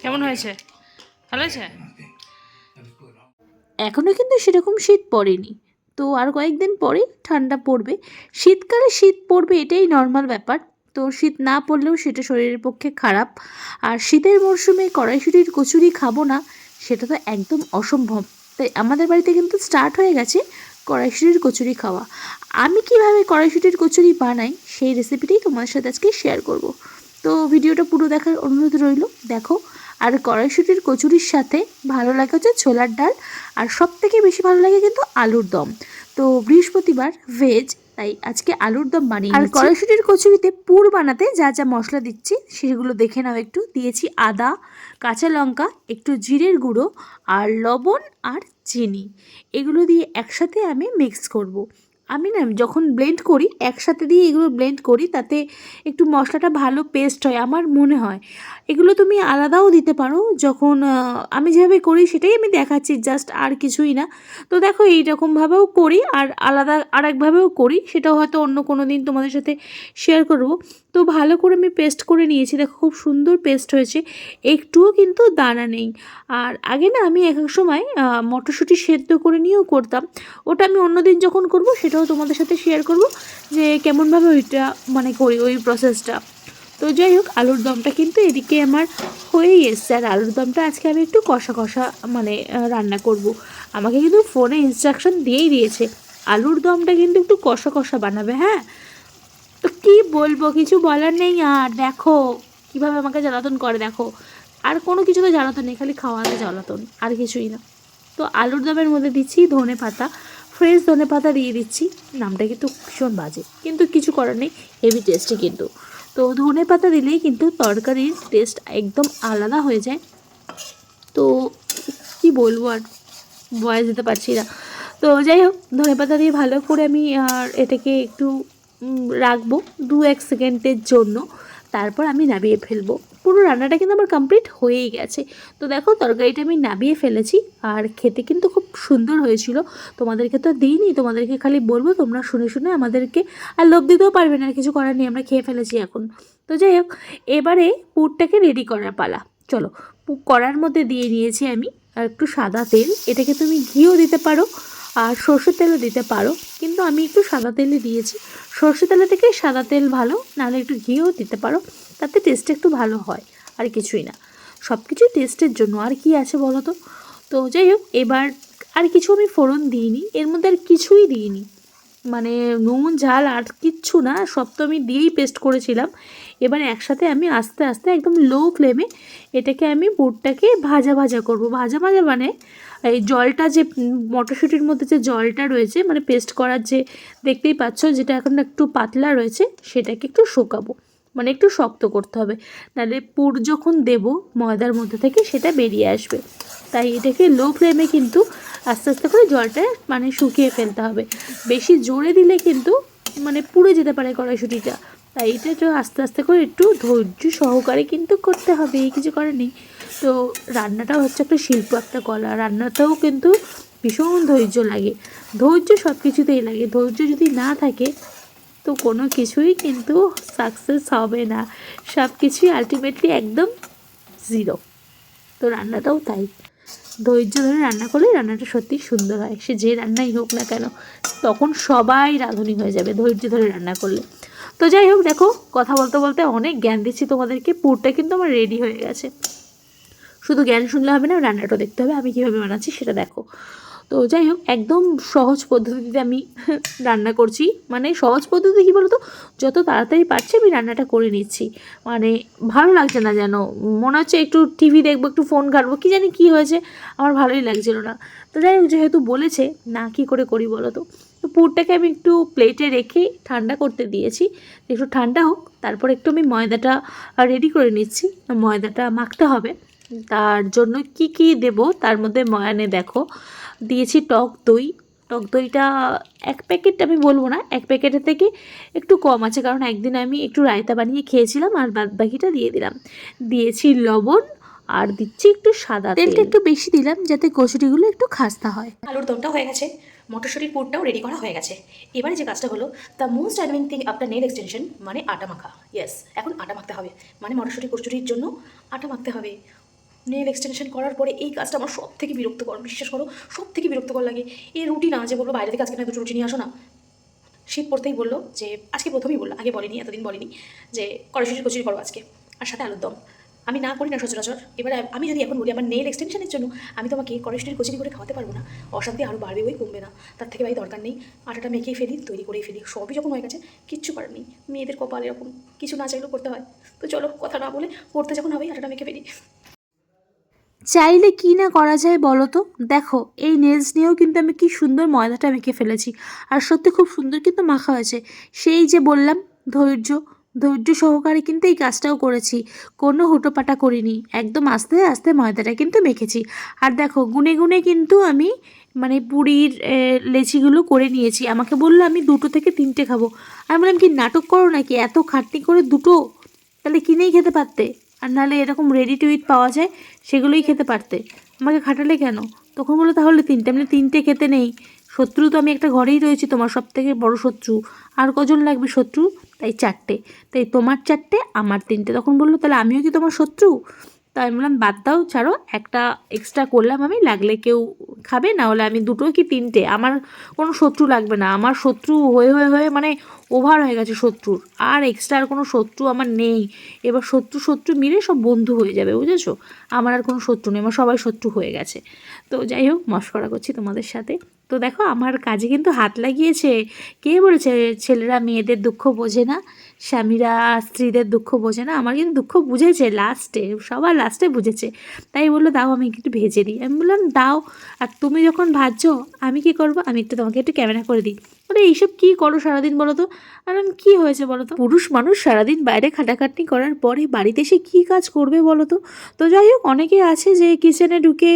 কেমন হয়েছে? ভালো হয়েছে? এখনও কিন্তু সেরকম শীত পড়েনি, তো আর কয়েকদিন পরে ঠান্ডা পড়বে। শীতকালে শীত পড়বে এটাই নর্মাল ব্যাপার। তো শীত না পড়লেও সেটা শরীরের পক্ষে খারাপ। আর শীতের মরশুমে কড়াইশুঁটির কচুরি খাবো না, সেটা তো একদম অসম্ভব। তাই আমাদের বাড়িতে কিন্তু স্টার্ট হয়ে গেছে কড়াইশুঁটির কচুরি খাওয়া। আমি কিভাবে কড়াইশুঁটির কচুরি বানাই সেই রেসিপিটাই তোমাদের সাথে আজকে শেয়ার করব। তো ভিডিওটা পুরো দেখার অনুরোধ রইল, দেখো। আর কড়াইশুঁটির কচুরির সাথে ভালো লাগে হচ্ছে ছোলার ডাল, আর সবথেকে বেশি ভালো লাগে কিন্তু আলুর দম। তো বৃহস্পতিবার ভেজ, তাই আজকে আলুর দম বানিয়ে আর কড়াইশুঁটির কচুরিতে পুর বানাতে যা যা মশলা দিচ্ছি সেগুলো দেখে নাও একটু। দিয়েছি আদা, কাঁচা লঙ্কা, একটু জিরের গুঁড়ো, আর লবণ আর চিনি। এগুলো দিয়ে একসাথে আমি মিক্স করব। আমি না যখন ব্লেন্ড করি একসাথে দিয়ে এগুলো ব্লেন্ড করি, তাতে একটু মশলাটা ভালো পেস্ট হয় আমার মনে হয়। এগুলো তুমি আলাদাও দিতে পারো, যখন আমি যেভাবে করি সেটাই আমি দেখাচ্ছি, জাস্ট আর কিছুই না। তো দেখো এইরকমভাবেও করি, আর আলাদা আরেকভাবেও করি, সেটাও হয়তো অন্য কোনো দিন তোমাদের সাথে শেয়ার করব। তো ভালো করে আমি পেস্ট করে নিয়েছি, দেখো খুব সুন্দর পেস্ট হয়েছে, একটুও কিন্তু দানা নেই। আর আগে না আমি এক এক সময় মটরশুঁটি সেদ্ধ করে নিয়েও করতাম। ওটা আমি অন্যদিন যখন করব সেটাও তোমাদের সাথে শেয়ার করব, যে কেমনভাবে ওইটা মানে করি ওই প্রসেসটা। তো যাই হোক, আলুর দমটা কিন্তু এদিকে আমার হয়েই এসছে। আর আলুর দমটা আজকে আমি একটু কষা কষা মানে রান্না করব। আমাকে কিন্তু ফোনে ইনস্ট্রাকশন দিয়েই দিয়েছে আলুর দমটা কিন্তু একটু কষা কষা বানাবে, হ্যাঁ। তো কী বলবো, কিছু বলার নেই। আর দেখো কীভাবে আমাকে জ্বালাতন করে, দেখো। আর কোনো কিছু তো জ্বালাতন নেই, খালি খাওয়াতে জ্বালাতন, আর কিছুই না। তো আলুর দমের মধ্যে দিচ্ছি ধনে পাতা, ফ্রেশ ধনে পাতা দিয়ে দিচ্ছি। নামটা কিন্তু ভীষণ বাজে, কিন্তু কিছু করার নেই, হেভি টেস্টি কিন্তু। তো ধনে পাতা দিলেই কিন্তু তরকারির টেস্ট একদম আলাদা হয়ে যায়। তো কি বলবো, আর বয়ে যেতে পারছি না। তো যাই হোক, ধনে পাতা দিয়ে ভালো করে আমি আর এটাকে একটু রাখবো 2-1 সেকেন্ডের জন্য, তারপর আমি নামিয়ে ফেলবো। পুরো রান্নাটা কিন্তু আমার কমপ্লিট হয়েই গেছে। তো দেখো তরকারিটা আমি নামিয়ে ফেলেছি, আর খেতে কিন্তু খুব সুন্দর হয়েছিল। তোমাদেরকে তো দিইনি, তোমাদেরকে খালি বলবো, তোমরা শুনে শুনে আমাদেরকে আর লোভ দিতেও পারবে না, কিছু করার নেই, আমরা খেয়ে ফেলেছি এখন। তো যাই হোক, এবারে পুরটাকে রেডি করার পালা। চলো, কড়ার মধ্যে দিয়ে নিয়েছি আমি আর একটু সাদা তেল। এটাকে তুমি ঘিও দিতে পারো আর সর্ষের তেলও দিতে পারো, কিন্তু আমি একটু সাদা তেলই দিয়েছি। সর্ষের তেলের থেকে সাদা তেল ভালো, নাহলে একটু ঘিও দিতে পারো, তাতে টেস্ট একটু ভালো হয়। আর কিছুই না, সব কিছুই টেস্টের জন্য, আর কি আছে বলো তো। তো যাই হোক, এবার আর কিছু আমি ফোড়ন দিইনি, এর মধ্যে আর কিছুই দিইনি, মানে নুন ঝাল আর কিচ্ছু না, সব তো আমি দিয়েই পেস্ট করেছিলাম। এবার একসাথে আমি আস্তে আস্তে একদম লো ফ্লেমে এটাকে আমি পুরটাকে ভাজা ভাজা করব। ভাজা ভাজা মানে এই জলটা যে মটরশুঁটির মধ্যে যে জলটা রয়েছে, মানে পেস্ট করার যে, দেখতেই পাচ্ছ যেটা এখন একটু পাতলা রয়েছে, সেটাকে একটু শোকাবো, মানে একটু শক্ত করতে হবে, নাহলে পুর যখন দেব ময়দার মধ্যে থেকে সেটা বেরিয়ে আসবে। তাই এটাকে লো ফ্লেমে কিন্তু আস্তে আস্তে করে জলটা মানে শুকিয়ে ফেলতে হবে। বেশি জোরে দিলে কিন্তু মানে পুড়ে যেতে পারে কড়াইশুঁটিটা। তাই এটা একটু আস্তে আস্তে করে একটু ধৈর্য সহকারে কিন্তু করতে হবে, এই কিছু করার নেই। তো রান্নাটাও হচ্ছে একটা শিল্প, একটা কলা, রান্নাটাও কিন্তু ভীষণ ধৈর্য লাগে। ধৈর্য সব কিছুতেই লাগে, ধৈর্য যদি না থাকে তো কোনো কিছুই কিন্তু সাকসেস হবে না, সব কিছুই আলটিমেটলি একদম জিরো। তো রান্নাটাও তাই, ধৈর্য ধরে রান্না করলে রান্নাটা সত্যি সুন্দর হয়, সে যে রান্নাই হোক না কেন, তখন সবাই রাঁধুনি হয়ে যাবে ধৈর্য ধরে রান্না করলে। তো যাই হোক, দেখো কথা বলতে বলতে অনেক জ্ঞান দিচ্ছি তোমাদেরকে, পুরটা কিন্তু আমার রেডি হয়ে গেছে। শুধু জ্ঞান শুনলে হবে না, রান্নাটাও দেখতে হবে, আমি কীভাবে বানাচ্ছি সেটা দেখো। তো যাই হোক, একদম সহজ পদ্ধতিতে আমি রান্না করছি, মানে সহজ পদ্ধতি কী বলো তো, যত তাড়াতাড়ি পারছি আমি রান্নাটা করে নিচ্ছি। মানে ভালো লাগছে না যেন, মনে হচ্ছে একটু টিভি দেখবো, একটু ফোন ঘাটবো, কী জানি কী হয়েছে, আমার ভালোই লাগছিল না। তো যাই হোক, যেহেতু বলেছে না, কী করে করি বলো তো। তো পুরটাকে আমি একটু প্লেটে রেখে ঠান্ডা করতে দিয়েছি, একটু ঠান্ডা হোক, তারপর একটু আমি ময়দাটা রেডি করে নিচ্ছি। ময়দাটা মাখতে হবে, তার জন্য কি কি দেব তার মধ্যে ময়ানে দেখো দিয়েছি টক দই। টক দইটা 1 প্যাকেট আমি বলবো না, 1 প্যাকেটের থেকে একটু কম আছে, কারণ একদিন আমি একটু রায়তা বানিয়ে খেয়েছিলাম, আর বাদ বাকিটা দিয়ে দিলাম। দিয়েছি লবণ, আর দিচ্ছি একটু সাদা তেল, তেলটা একটু বেশি দিলাম যাতে কচুরিগুলো একটু খাস্তা হয়। আলুর দমটা হয়ে গেছে, মটরশুঁটির পুরটাও রেডি করা হয়ে গেছে। এবারে যে কাজটা হলো, দ্য মোস্ট অ্যাডমিং থিং আফটার নেল এক্সটেনশন, মানে আটা মাখা। ইয়েস, এখন আটা মাখতে হবে, মানে মটরশুঁটি কচুরির জন্য আটা মাখতে হবে। নেল এক্সটেনশন করার পরে এই কাজটা আমার সব থেকে বিরক্তকর, বিশ্বাস করো সব থেকে বিরক্তকর লাগে। এই রুটি না যে বলবো বাইরে থেকে আজকে না দুটো রুটি নিয়ে আসো না, শীত পড়তেই বললো যে আজকে প্রথমেই বললো, আগে বলেনি, এতদিন বলেনি যে কড়াইশুঁটির কচুরি করো আজকে আর সাথে আলুর দম। আমি না করি না সচরাচর, এবারে আমি যদি এখন বলি আমার নেল এক্সটেনশনের জন্য আমি তোমাকে কড়াইশুঁটির কচুরি করে খাওয়াতে পারবো না, অশান্তি আরও বাড়বে, ওই কমবে না। তার থেকে ভাই দরকার নেই, আটাটা মেখেই ফেলি, তৈরি করেই ফেলি, সবই যখন হয়ে গেছে কিচ্ছু করার নেই। মেয়েদের কপাল এরকম, কিছু না চাইলেও করতে হয়। তো চলো কথা না বলে করতে যখন হবেই আটাটা মেখে ফেলি। চাইলে কি না করা যায় বলো তো। দেখো এই নেলস নিয়েও কিন্তু আমি কি সুন্দর ময়দাটা মেখে ফেলেছি, আর সত্যি খুব সুন্দর কিন্তু মাখা হয়েছে। সেই যে বললাম ধৈর্য, ধৈর্য সহকারে কিন্তু এই কাজটাও করেছি, কোনো হুটোপাটা করিনি, একদম আস্তে আস্তে ময়দাটা কিন্তু মেখেছি। আর দেখো গুনে গুনে কিন্তু আমি মানে পুরীর লেচিগুলো করে নিয়েছি। আমাকে বললো আমি 2 থেকে 3টে খাবো। আমি বললাম কি নাটক করো নাকি, এত খাটনি করে 2, তাহলে কিনেই খেতে পারতে, আর নাহলে এরকম রেডি টু ইট পাওয়া যায় সেগুলোই খেতে পারতে, আমাকে খাটালে কেন। তখন বললো তাহলে 3টে, মানে 3টে খেতে নেই, শত্রু তো আমি একটা ঘরেই রয়েছি, তোমার সব থেকে বড় শত্রু, আর কজন লাগবে শত্রু, তাই 4টে, তাই তোমার 4টে আমার 3টে। তখন বললো তাহলে আমিও কি তোমার শত্রু। তাই আমি বললাম বাদ দাও, ছাড়ো, একটা এক্সট্রা করলাম আমি, লাগলে কেউ খাবে, না হলে আমি 2 কি 3টে, আমার কোনো শত্রু লাগবে না, আমার শত্রু হয়ে হয়ে হয়ে মানে ওভার হয়ে গেছে শত্রুর, আর এক্সট্রা আর কোনো শত্রু আমার নেই। এবার শত্রু শত্রু মিলে সব বন্ধু হয়ে যাবে, বুঝেছো, আমার আর কোনো শত্রু নেই, আমার সবাই শত্রু হয়ে গেছে। তো যাই হোক, মশকরা করছি তোমাদের সাথে। তো দেখো আমার কাজে কিন্তু হাত লাগিয়েছে। কে বলেছে ছেলেরা মেয়েদের দুঃখ বোঝে না, স্বামীরা স্ত্রীদের দুঃখ বোঝে না, আমার কিন্তু দুঃখ বুঝেছে লাস্টে, সবার লাস্টে বুঝেছে। তাই বললো দাও আমি একটু ভেজে দিই। আমি বললাম দাও, আর তুমি যখন ভাজছো আমি কি করবো, আমি একটু তোমাকে একটু ক্যামেরা করে দিই। বলে এইসব কী করো সারাদিন বলো তো। আর আমি কী হয়েছে বলো তো, পুরুষ মানুষ সারাদিন বাইরে খাটাখাটনি করার পরে বাড়িতে এসে কী কাজ করবে বলো তো। তো যাই হোক, অনেকে আছে যে কিচেনে ঢুকে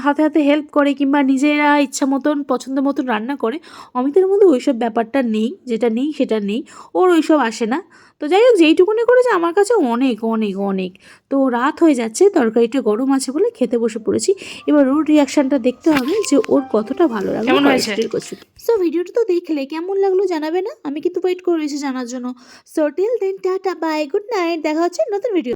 হাতে হাতে হেল্প করে, কিংবা নিজেরা ইচ্ছা মতন পছন্দ মতন রান্না করে। অমিতের মধ্যে ওইসব ব্যাপারটা নেই, যেটা নেই সেটা নেই, ওর ওইসব আসে না। তো যাই হোক, যেইটুকুনি করেছে আমার কাছে অনেক অনেক অনেক। তো রাত হয়ে যাচ্ছে, তরকারিটা গরম আছে বলে খেতে বসে পড়েছি। এবার ওর রিয়াকশানটা দেখতে হবে যে ওর কতটা ভালো লাগলো কেমন হয়েছে? কড়াইশুঁটির কচুরি। সো ভিডিওটা তো দেখলে কেমন লাগলো জানাবে না, আমি কিন্তু ওয়েট করে রয়েছি জানার জন্য। So till then tata bye, good night, দেখা হচ্ছে নতুন ভিডিও।